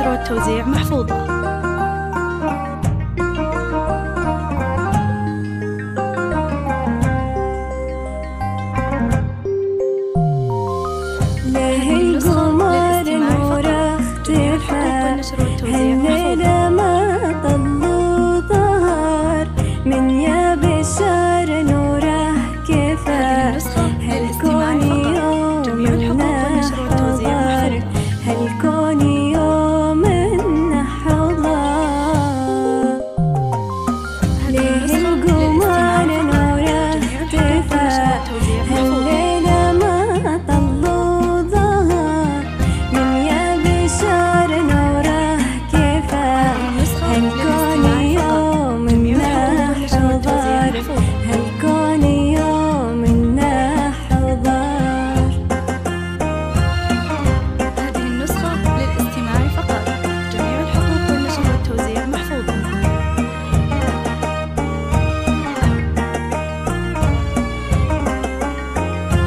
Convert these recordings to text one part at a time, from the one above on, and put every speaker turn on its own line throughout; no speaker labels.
والنشر والتوزيع محفوظة.
القمر نوره اختفى هالليلة ما طلوا ظهر من يا بشار نوره كفى هالكون يوم حضر هالكون يوم حضر ليه القمر نوره اختفى هالليلة ما طلوا ظهر من يا بشار نوره كفى هالكون يوم حضر هالكون يوم حضر.
هذه النسخة للاستماع فقط، جميع الحقوق والنشر والتوزيع محفوظة.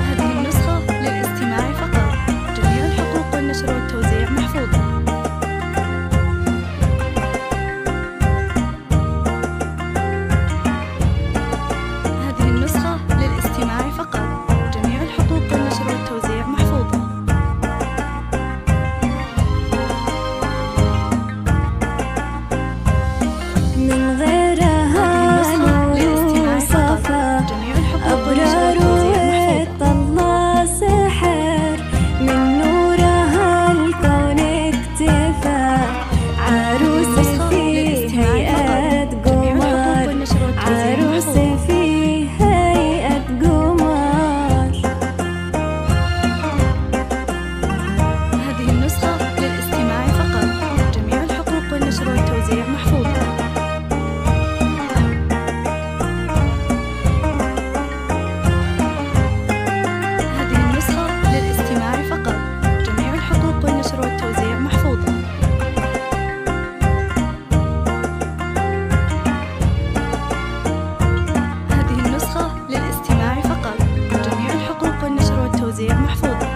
هذه النسخة للاستماع فقط، جميع الحقوق والنشر والتوزيع محفوظة. هذه النسخة للاستماع فقط، جميع الحقوق والنشر والتوزيع محفوظة.
من غيرها نور صفا أبرار وطلع سحر من نورها الكون اكتفى عروس في هيئة قمر عروس في هيئة قمر.
هذه النسخة للاستماع فقط، جميع الحقوق والنشر والتوزيع محفوظة. هذه النسخة للاستماع فقط، جميع الحقوق والنشر والتوزيع محفوظة. هذه النسخة للاستماع فقط، جميع الحقوق والنشر والتوزيع محفوظة.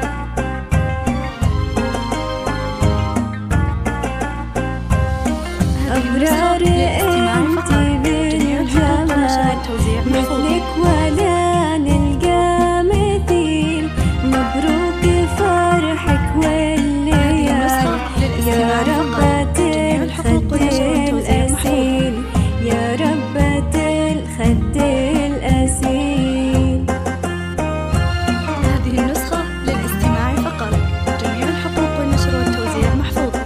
أبرار انتي بالجمال مثلك ولا نلقى مثيل مبروك فرحك والليال يا ربة الخد الأسيل يا ربة الخد الأسيل.
هذه النسخة للاستماع فقط، جميع الحقوق والنشر والتوزيع محفوظة.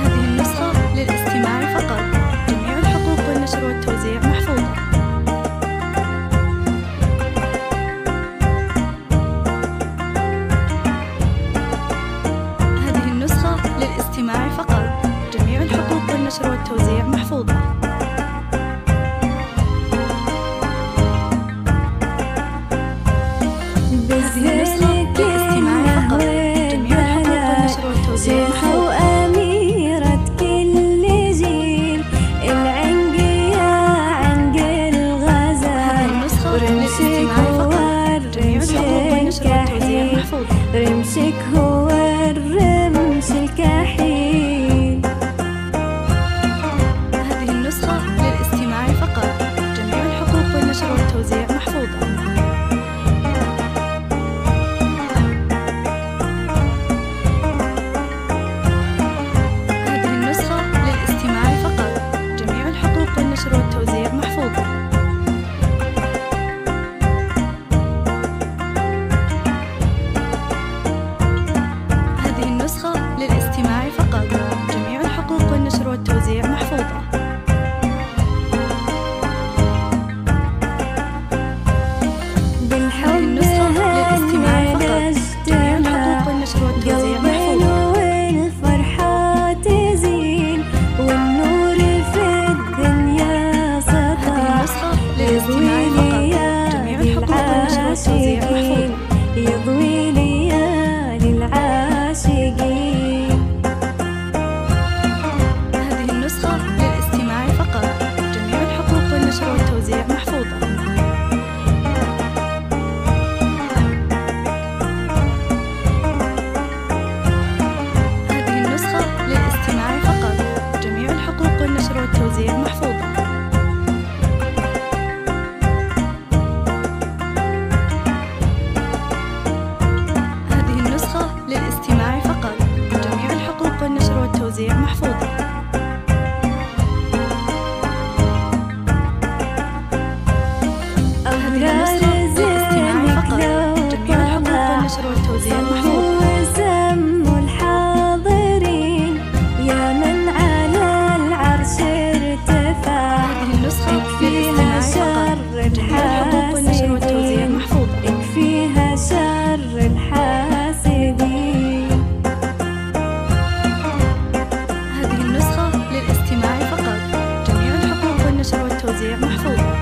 هذه النسخة للاستماع فقط، جميع الحقوق والنشر والتوزيع محفوظة. هذه النسخة للاستماع فقط، جميع الحقوق والنشر والتوزيع محفوظة.
بسهلك
للاستماع فقط، جميع الحقوق والنشر والتوزيع
شيخة
محفوظة.
وأميرة كل جيل العنقية عنق الغزال
النسخة
ورمشك
للاستماع
هو
فقط، جميع الحقوق
الرمش
والنشر والتوزيع
الكحيل
محفوظة.
رمشك هو الرمش الكحيل.
هذه النسخة للاستماع فقط، جميع الحقوق والنشر والتوزيع محفوظة. والتوزيع محفوظة. هذه النسخة للاستماع فقط، جميع الحقوق والنشر والتوزيع محفوظة. هذه النسخة للاستماع فقط، جميع الحقوق والنشر والتوزيع محفوظة.
وسموا الحاضرين يا من على العرش ارتفع.
هذه النسخة للاستماع فقط، جميع الحقوق والنشر والتوزيع محفوظة.
يكفيها شر الحاسدين.
هذه النسخة للاستماع فقط، جميع الحقوق والنشر والتوزيع محفوظة.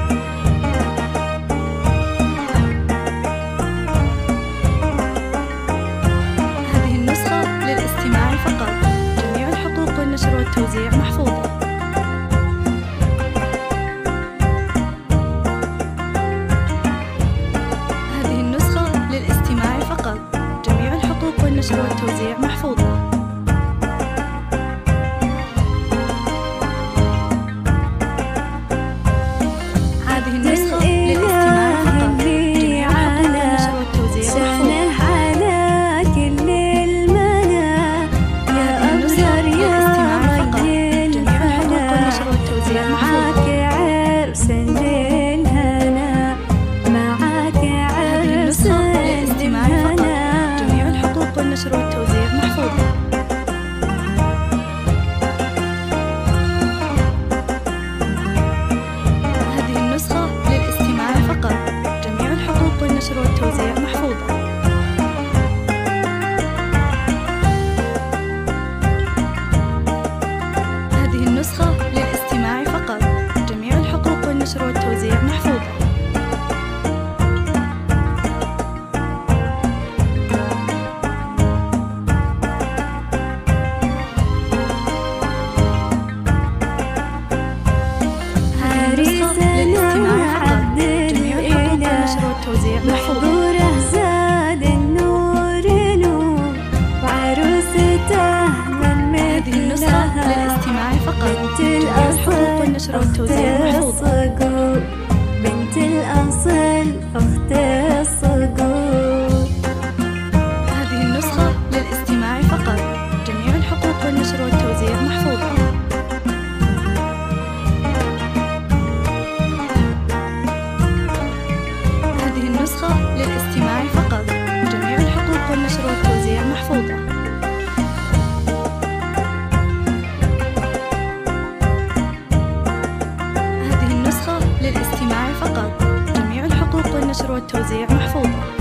هذه النسخة للاستماع فقط، جميع الحقوق والنشر والتوزيع محفوظة. هذه النسخة للاستماع فقط، جميع الحقوق والنشر والتوزيع محفوظة. هذه النسخة للاستماع فقط، جميع الحقوق والنشر والتوزيع محفوظة.
على كل الملا يا أبرار يا رجل
جميع الحقوق والنشر والتوزيع
معاك
محفوظة.
عرس للهنا، معاك
هذه
عرس
النسخة للاستماع فقط،
للهنا.
جميع الحقوق والنشر والتوزيع محفوظة. هذه النسخة للاستماع فقط، جميع الحقوق والنشر والتوزيع محفوظة. هذه النسخة للاستماع فقط، جميع الحقوق والنشر والتوزيع محفوظة. هذه النسخة للاستماع فقط، جميع الحقوق والنشر والتوزيع محفوظة.
محظوره زاد النور نور، وعروسته من
هذه النسخة
مثلها.
للاستماع فقط،
بنت
جميع الحقوق
الأصل
والنشر والتوزيع
أخت
محفوظة.
الصقور، بنت الأصل أخت الصقور.
هذه النسخة للاستماع فقط، جميع الحقوق والنشر والتوزيع محفوظة. هذه النسخة للاستماع فقط، جميع الحقوق والنشر والتوزيع محفوظة. هذه النسخة للاستماع فقط، جميع الحقوق والنشر والتوزيع محفوظة.